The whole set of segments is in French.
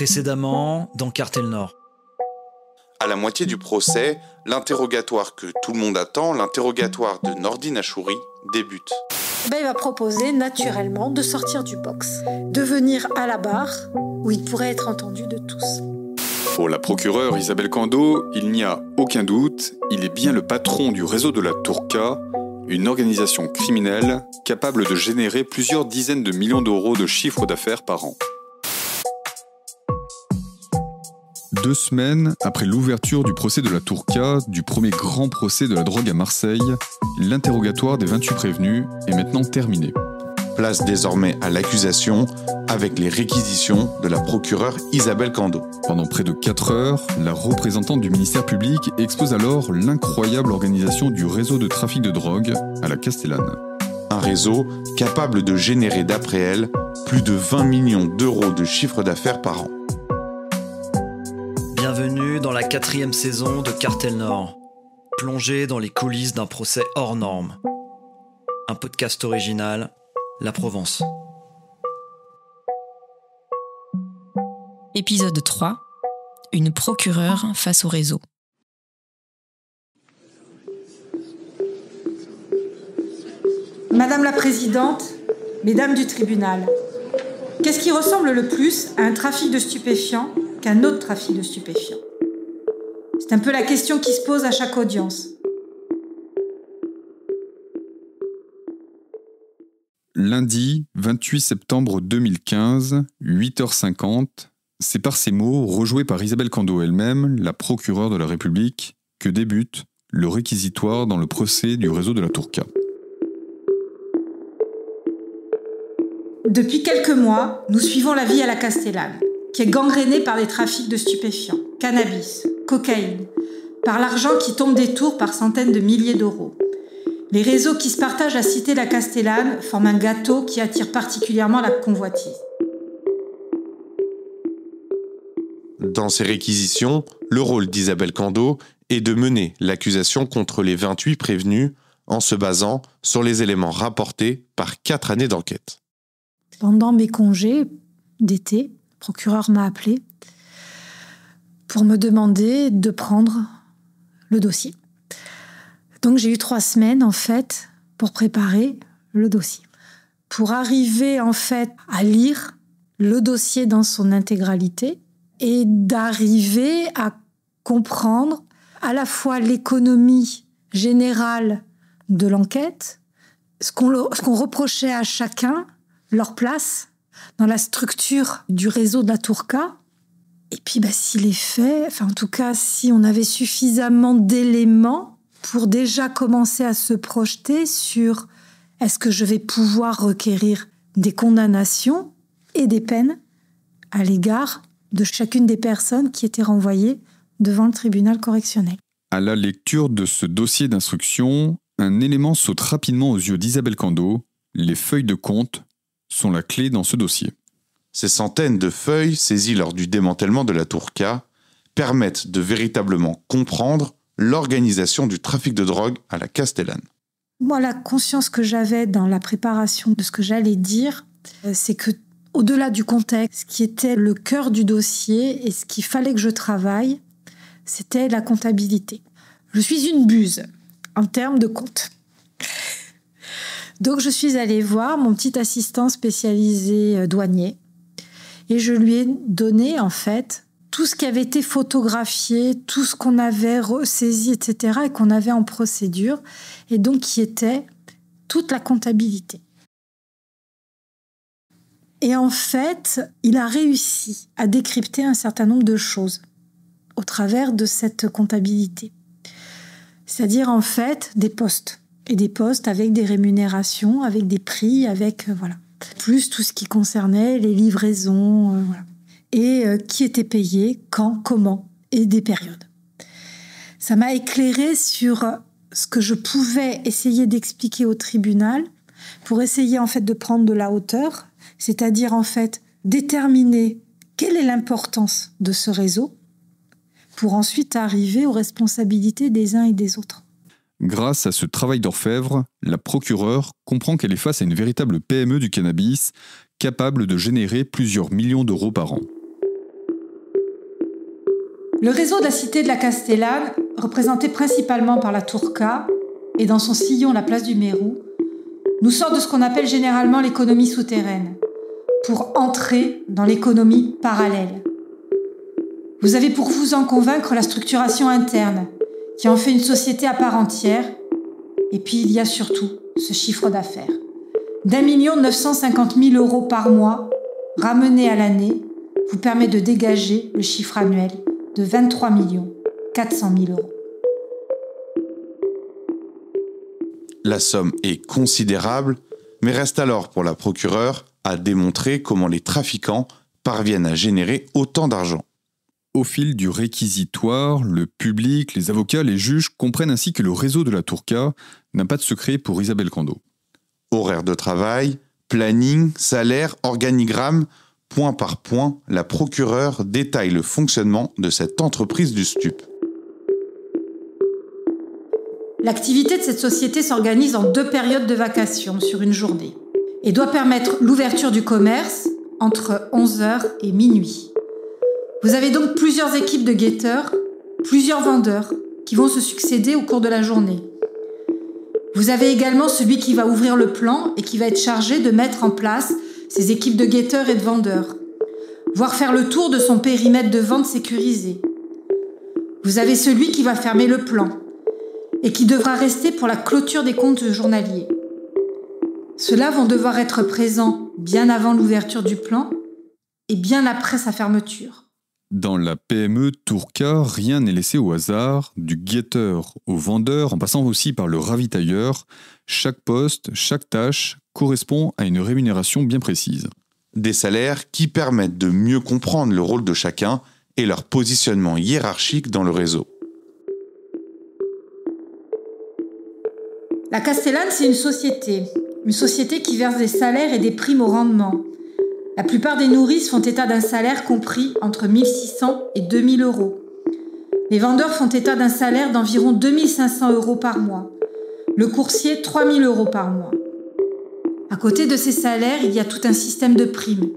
Précédemment, dans Cartel Nord. À la moitié du procès, l'interrogatoire que tout le monde attend, l'interrogatoire de Nordine Achouri, débute. Il va proposer naturellement de sortir du box, de venir à la barre où il pourrait être entendu de tous. Pour la procureure Isabelle Cando, il n'y a aucun doute, il est bien le patron du réseau de la Tourka, une organisation criminelle capable de générer plusieurs dizaines de millions d'euros de chiffre d'affaires par an. 2 semaines après l'ouverture du procès de la Tourka, du premier grand procès de la drogue à Marseille, l'interrogatoire des 28 prévenus est maintenant terminé. Place désormais à l'accusation avec les réquisitions de la procureure Isabelle Cando. Pendant près de 4 heures, la représentante du ministère public expose alors l'incroyable organisation du réseau de trafic de drogue à la Castellane. Un réseau capable de générer, d'après elle, plus de 20 millions d'euros de chiffre d'affaires par an. Bienvenue dans la 4e saison de Cartel Nord, plongé dans les coulisses d'un procès hors norme. Un podcast original, La Provence. Épisode 3. Une procureure face au réseau. Madame la Présidente, Mesdames du tribunal, qu'est-ce qui ressemble le plus à un trafic de stupéfiants qu'un autre trafic de stupéfiants? C'est un peu la question qui se pose à chaque audience. Lundi 28 septembre 2015, 8h50, c'est par ces mots, rejoués par Isabelle Cando elle-même, la procureure de la République, que débute le réquisitoire dans le procès du réseau de la Tourka. Depuis quelques mois, nous suivons la vie à la Castellane, qui est gangrénée par les trafics de stupéfiants, cannabis, cocaïne, par l'argent qui tombe des tours par centaines de milliers d'euros. Les réseaux qui se partagent la cité La Castellane forment un gâteau qui attire particulièrement la convoitise. Dans ces réquisitions, le rôle d'Isabelle Cando est de mener l'accusation contre les 28 prévenus en se basant sur les éléments rapportés par 4 années d'enquête. Pendant mes congés d'été, le procureur m'a appelé pour me demander de prendre le dossier. Donc j'ai eu 3 semaines, en fait, pour préparer le dossier. Pour arriver, en fait, à lire le dossier dans son intégralité et d'arriver à comprendre à la fois l'économie générale de l'enquête, ce qu'on reprochait à chacun, leur place dans la structure du réseau de la Tourka. Et puis, si les faits, en tout cas, si on avait suffisamment d'éléments pour déjà commencer à se projeter sur est-ce que je vais pouvoir requérir des condamnations et des peines à l'égard de chacune des personnes qui étaient renvoyées devant le tribunal correctionnel. À la lecture de ce dossier d'instruction, un élément saute rapidement aux yeux d'Isabelle Cando, les feuilles de compte sont la clé dans ce dossier. Ces centaines de feuilles saisies lors du démantèlement de la Tourka permettent de véritablement comprendre l'organisation du trafic de drogue à la Castellane. Moi, la conscience que j'avais dans la préparation de ce que j'allais dire, c'est que, au-delà du contexte, ce qui était le cœur du dossier et ce qu'il fallait que je travaille, c'était la comptabilité. Je suis une buse en termes de compte. Donc, je suis allée voir mon petit assistant spécialisé douanier et je lui ai donné, en fait, tout ce qui avait été photographié, tout ce qu'on avait ressaisi, etc., et qu'on avait en procédure, et donc qui était toute la comptabilité. Et en fait, il a réussi à décrypter un certain nombre de choses au travers de cette comptabilité. C'est-à-dire, en fait, des postes. Et des postes avec des rémunérations, avec des prix, avec, plus tout ce qui concernait les livraisons, et qui était payé, quand, comment, et des périodes. Ça m'a éclairé sur ce que je pouvais essayer d'expliquer au tribunal pour essayer, en fait, de prendre de la hauteur, c'est-à-dire, en fait, déterminer quelle est l'importance de ce réseau pour ensuite arriver aux responsabilités des uns et des autres. Grâce à ce travail d'orfèvre, la procureure comprend qu'elle est face à une véritable PME du cannabis, capable de générer plusieurs millions d'euros par an. Le réseau de la cité de la Castellane, représenté principalement par la Tour K et dans son sillon la place du Mérou, nous sort de ce qu'on appelle généralement l'économie souterraine, pour entrer dans l'économie parallèle. Vous avez pour vous en convaincre la structuration interne, qui en fait une société à part entière, et puis il y a surtout ce chiffre d'affaires. d'1 950 000 € par mois, ramené à l'année, vous permet de dégager le chiffre annuel de 23 400 000 €. La somme est considérable, mais reste alors pour la procureure à démontrer comment les trafiquants parviennent à générer autant d'argent. Au fil du réquisitoire, le public, les avocats, les juges comprennent ainsi que le réseau de la Tour K n'a pas de secret pour Isabelle Cando. Horaire de travail, planning, salaire, organigramme, point par point, la procureure détaille le fonctionnement de cette entreprise du stup. L'activité de cette société s'organise en 2 périodes de vacation sur une journée et doit permettre l'ouverture du commerce entre 11h et minuit. Vous avez donc plusieurs équipes de guetteurs, plusieurs vendeurs qui vont se succéder au cours de la journée. Vous avez également celui qui va ouvrir le plan et qui va être chargé de mettre en place ses équipes de guetteurs et de vendeurs, voire faire le tour de son périmètre de vente sécurisé. Vous avez celui qui va fermer le plan et qui devra rester pour la clôture des comptes journaliers. Ceux-là vont devoir être présents bien avant l'ouverture du plan et bien après sa fermeture. Dans la PME Tour K, rien n'est laissé au hasard, du guetteur au vendeur, en passant aussi par le ravitailleur. Chaque poste, chaque tâche correspond à une rémunération bien précise. Des salaires qui permettent de mieux comprendre le rôle de chacun et leur positionnement hiérarchique dans le réseau. La Castellane, c'est une société qui verse des salaires et des primes au rendement. La plupart des nourrices font état d'un salaire compris entre 1 600 et 2 000 €. Les vendeurs font état d'un salaire d'environ 2 500 € par mois. Le coursier, 3 000 € par mois. À côté de ces salaires, il y a tout un système de primes,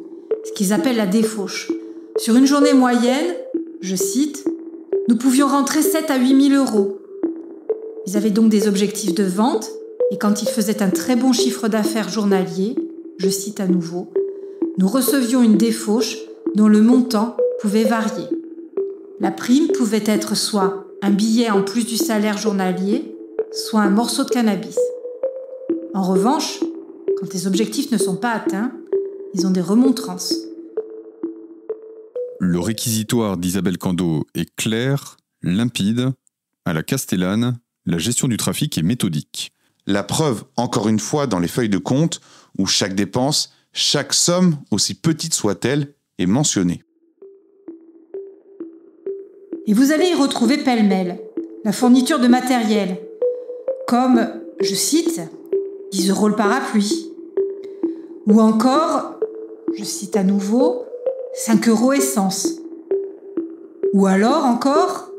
ce qu'ils appellent la défauche. Sur une journée moyenne, je cite, « Nous pouvions rentrer 7 à 8 000 €. Ils avaient donc des objectifs de vente, et quand ils faisaient un très bon chiffre d'affaires journalier, je cite à nouveau, nous recevions une défauche dont le montant pouvait varier. La prime pouvait être soit un billet en plus du salaire journalier, soit un morceau de cannabis. En revanche, quand les objectifs ne sont pas atteints, ils ont des remontrances. » Le réquisitoire d'Isabelle Cando est clair, limpide. À la Castellane, la gestion du trafic est méthodique. La preuve, encore une fois, dans les feuilles de compte, où chaque dépense, chaque somme, aussi petite soit-elle, est mentionnée. Et vous allez y retrouver pêle-mêle la fourniture de matériel, comme, je cite, 10 € le parapluie, ou encore, je cite à nouveau, 5 € essence, ou alors encore,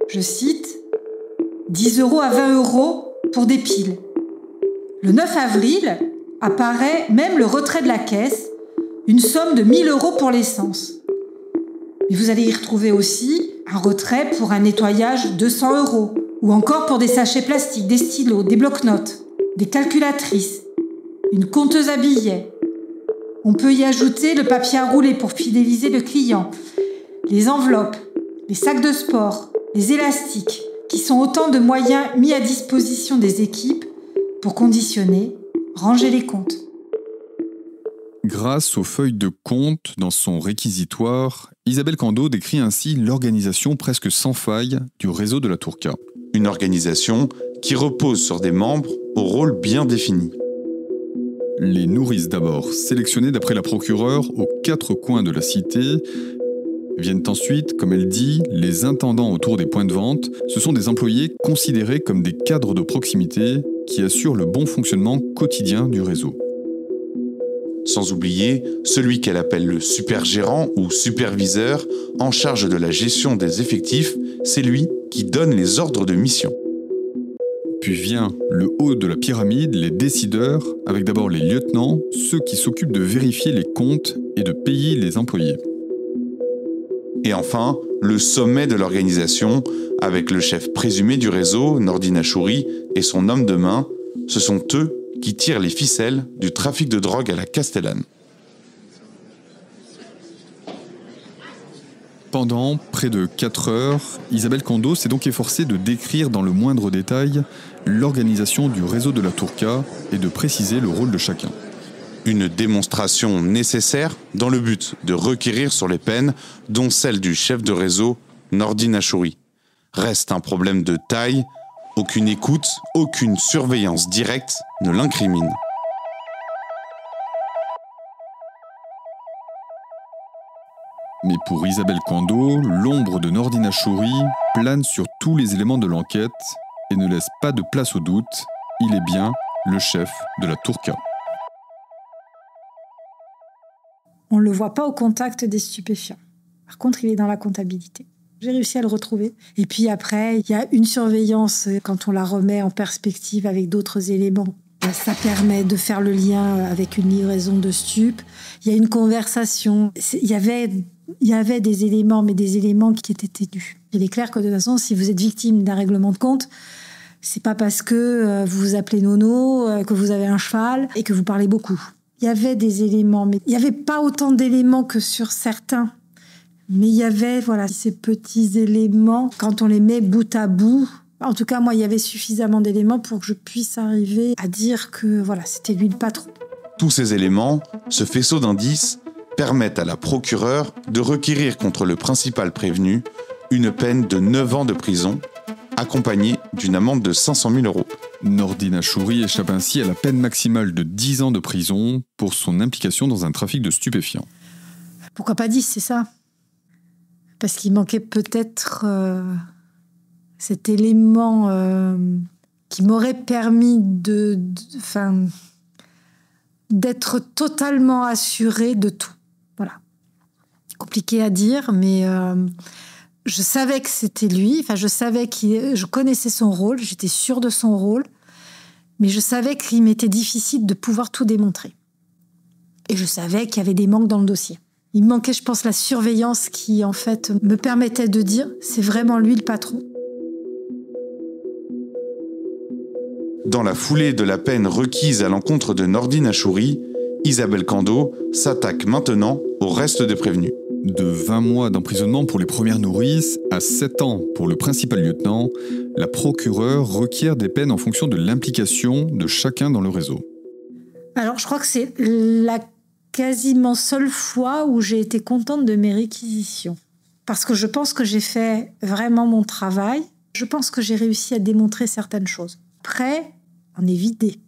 je cite, 10 € à 20 € pour des piles. Le 9 avril apparaît même le retrait de la caisse, une somme de 1 000 € pour l'essence. Mais vous allez y retrouver aussi un retrait pour un nettoyage 200 €, ou encore pour des sachets plastiques, des stylos, des blocs-notes, des calculatrices, une compteuse à billets. On peut y ajouter le papier à rouler pour fidéliser le client, les enveloppes, les sacs de sport, les élastiques, qui sont autant de moyens mis à disposition des équipes pour conditionner, ranger les comptes. Grâce aux feuilles de compte dans son réquisitoire, Isabelle Cando décrit ainsi l'organisation presque sans faille du réseau de la Tour K. Une organisation qui repose sur des membres au rôle bien défini. Les nourrices d'abord, sélectionnées d'après la procureure aux 4 coins de la cité, viennent ensuite, comme elle dit, les intendants autour des points de vente. Ce sont des employés considérés comme des cadres de proximité qui assurent le bon fonctionnement quotidien du réseau. Sans oublier celui qu'elle appelle le supergérant ou superviseur en charge de la gestion des effectifs, c'est lui qui donne les ordres de mission. Puis vient le haut de la pyramide, les décideurs, avec d'abord les lieutenants, ceux qui s'occupent de vérifier les comptes et de payer les employés. Et enfin, le sommet de l'organisation, avec le chef présumé du réseau, Nordine Achouri, et son homme de main, ce sont eux qui tirent les ficelles du trafic de drogue à la Castellane. Pendant près de 4 heures, Isabelle Cando s'est donc efforcée de décrire dans le moindre détail l'organisation du réseau de la Tourca et de préciser le rôle de chacun. Une démonstration nécessaire dans le but de requérir sur les peines, dont celle du chef de réseau, Nordine Achouri. Reste un problème de taille, aucune écoute, aucune surveillance directe ne l'incrimine. Mais pour Isabelle Cando, l'ombre de Nordine Achouri plane sur tous les éléments de l'enquête et ne laisse pas de place au doute. Il est bien le chef de la Tourca. On ne le voit pas au contact des stupéfiants. Par contre, il est dans la comptabilité. J'ai réussi à le retrouver. Et puis après, il y a une surveillance quand on la remet en perspective avec d'autres éléments. Ça permet de faire le lien avec une livraison de stupes. Il y a une conversation. Il y avait des éléments, mais des éléments qui étaient ténus. Il est clair que de toute façon, si vous êtes victime d'un règlement de compte, c'est pas parce que vous vous appelez Nono, que vous avez un cheval et que vous parlez beaucoup. Il y avait des éléments, mais il n'y avait pas autant d'éléments que sur certains. Mais il y avait ces petits éléments, quand on les met bout à bout. En tout cas, moi, il y avait suffisamment d'éléments pour que je puisse arriver à dire que c'était lui le patron. Tous ces éléments, ce faisceau d'indices, permettent à la procureure de requérir contre le principal prévenu une peine de 9 ans de prison, accompagnée d'une amende de 500 000 €. Nordine Achouri échappe ainsi à la peine maximale de 10 ans de prison pour son implication dans un trafic de stupéfiants. Pourquoi pas 10, c'est ça ? Parce qu'il manquait peut-être cet élément qui m'aurait permis d'être totalement assurée de tout. Voilà. Compliqué à dire, mais je savais que c'était lui. Enfin, je connaissais son rôle, j'étais sûre de son rôle, mais je savais qu'il m'était difficile de pouvoir tout démontrer. Et je savais qu'il y avait des manques dans le dossier. Il me manquait, je pense, la surveillance qui, en fait, me permettait de dire « c'est vraiment lui le patron ». Dans la foulée de la peine requise à l'encontre de Nordine Achouri, Isabelle Cando s'attaque maintenant au reste des prévenus. De 20 mois d'emprisonnement pour les premières nourrices à 7 ans pour le principal lieutenant, la procureure requiert des peines en fonction de l'implication de chacun dans le réseau. Alors, je crois que c'est la quasiment seule fois où j'ai été contente de mes réquisitions. Parce que je pense que j'ai fait vraiment mon travail. Je pense que j'ai réussi à démontrer certaines choses. Après, on est vidé.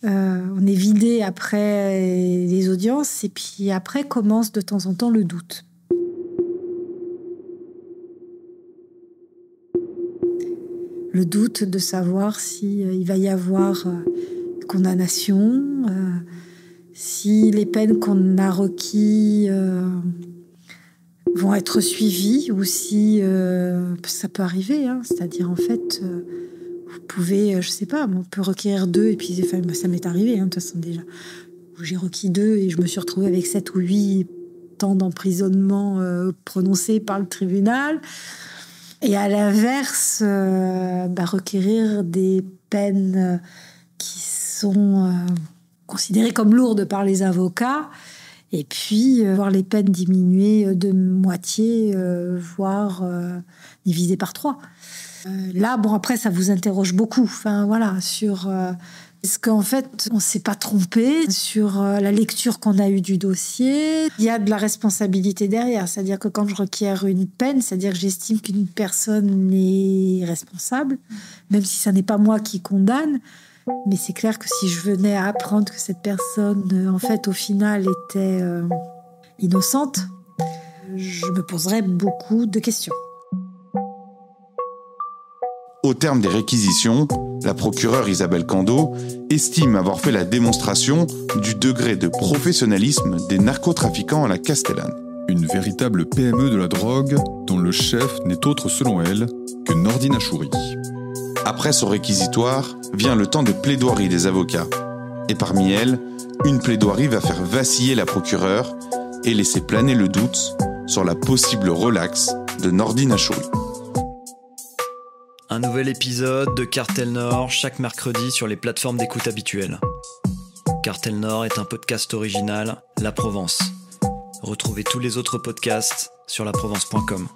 On est vidé après les audiences et puis après commence de temps en temps le doute. Le doute de savoir s'il va y avoir condamnation, si les peines qu'on a requises vont être suivies ou si ça peut arriver. C'est-à-dire, en fait, vous pouvez, je sais pas, on peut requérir 2 et puis ça m'est arrivé, de toute façon, déjà. J'ai requis 2 et je me suis retrouvée avec 7 ou 8 temps d'emprisonnement prononcés par le tribunal. Et à l'inverse, requérir des peines qui sont considérées comme lourdes par les avocats, et puis voir les peines diminuer de moitié, voire divisées par 3. Là, après, ça vous interroge beaucoup. Sur est-ce qu'en fait, on ne s'est pas trompé sur la lecture qu'on a eue du dossier. Il y a de la responsabilité derrière. C'est-à-dire que quand je requiers une peine, c'est-à-dire que j'estime qu'une personne est responsable, même si ce n'est pas moi qui condamne. Mais c'est clair que si je venais à apprendre que cette personne, en fait, au final, était innocente, je me poserais beaucoup de questions. Au terme des réquisitions, la procureure Isabelle Cando estime avoir fait la démonstration du degré de professionnalisme des narcotrafiquants à la Castellane. Une véritable PME de la drogue dont le chef n'est autre selon elle que Nordine Achouri. Après son réquisitoire, vient le temps des plaidoiries des avocats. Et parmi elles, une plaidoirie va faire vaciller la procureure et laisser planer le doute sur la possible relaxe de Nordine Achouri. Un nouvel épisode de Cartel Nord chaque mercredi sur les plateformes d'écoute habituelles. Cartel Nord est un podcast original La Provence. Retrouvez tous les autres podcasts sur laprovence.com.